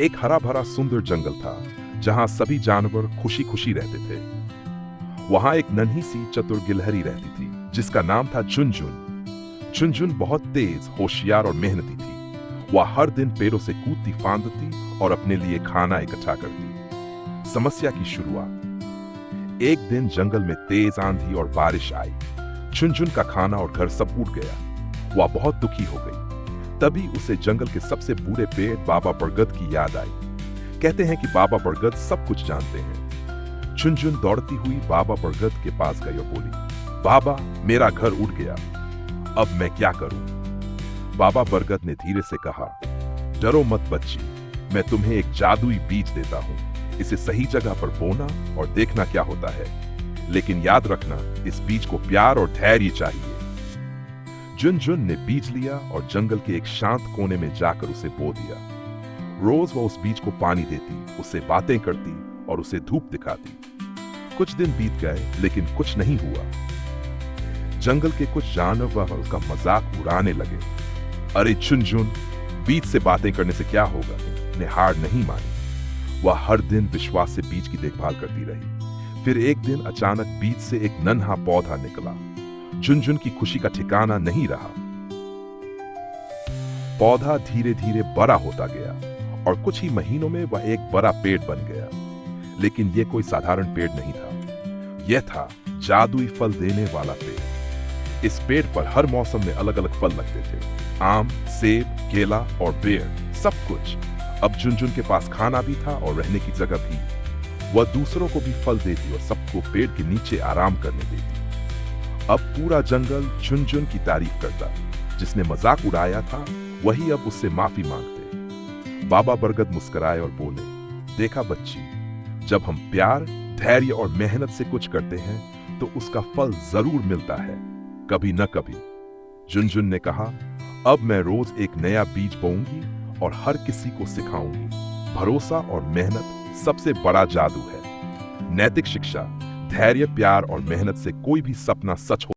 एक हरा भरा सुंदर जंगल था जहां सभी जानवर खुशी खुशी रहते थे। वहां एक नन्ही सी चतुर गिलहरी रहती थी जिसका नाम था चुनचुन। चुनचुन बहुत तेज, होशियार और मेहनती थी। वह हर दिन पेड़ों से कूदती फांदती और अपने लिए खाना इकट्ठा करती। समस्या की शुरुआत। एक दिन जंगल में तेज आंधी और बारिश आई। चुनचुन का खाना और घर सब उड़ गया। वह बहुत दुखी हो गई। तभी उसे जंगल के सबसे बूढ़े पेड़ बाबा बरगद की याद आई। कहते हैं कि बाबा बरगद सब कुछ जानते हैं। चुनचुन दौड़ती हुई बाबा बरगद के पास गई और बोली, बाबा, मेरा घर उड़ गया, अब मैं क्या करूं? बाबा बरगद ने धीरे से कहा, डरो मत बच्ची, मैं तुम्हें एक जादुई बीज देता हूं। इसे सही जगह पर बोना और देखना क्या होता है। लेकिन याद रखना, इस बीज को प्यार और धैर्य चाहिए। चुनचुन ने बीज लिया और जंगल के एक शांत कोने में जाकर उसे बो दिया। रोज वह उस बीज को पानी देती, उससे बातें करती और उसे धूप दिखाती। कुछ दिन बीत गए लेकिन कुछ नहीं हुआ। जंगल के कुछ जानवर उसका मजाक उड़ाने लगे। अरे चुनचुन, बीज से बातें करने से क्या होगा? ने हार नहीं मानी। वह हर दिन विश्वास से बीज की देखभाल करती रही। फिर एक दिन अचानक बीज से एक नन्हा पौधा निकला। चुनचुन की खुशी का ठिकाना नहीं रहा। पौधा धीरे धीरे बड़ा होता गया और कुछ ही महीनों में वह एक बड़ा पेड़ बन गया। लेकिन यह कोई साधारण पेड़ नहीं था। यह था जादुई फल देने वाला पेड़। इस पेड़ पर हर मौसम में अलग अलग फल लगते थे। आम, सेब, केला और बेर, सब कुछ। अब चुनचुन के पास खाना भी था और रहने की जगह भी। वह दूसरों को भी फल देती और सबको पेड़ के नीचे आराम करने देती। अब पूरा जंगल चुनचुन की तारीफ करता। जिसने मजाक उड़ाया था वही अब उससे माफी मांगते। बाबा बरगद मुस्कुराए और बोले, देखा बच्ची, जब हम प्यार, धैर्य और मेहनत से कुछ करते हैं तो उसका फल जरूर मिलता है, कभी न कभी। चुनचुन ने कहा, अब मैं रोज एक नया बीज बोऊंगी और हर किसी को सिखाऊंगी। भरोसा और मेहनत सबसे बड़ा जादू है। नैतिक शिक्षा, धैर्य, प्यार और मेहनत से कोई भी सपना सच हो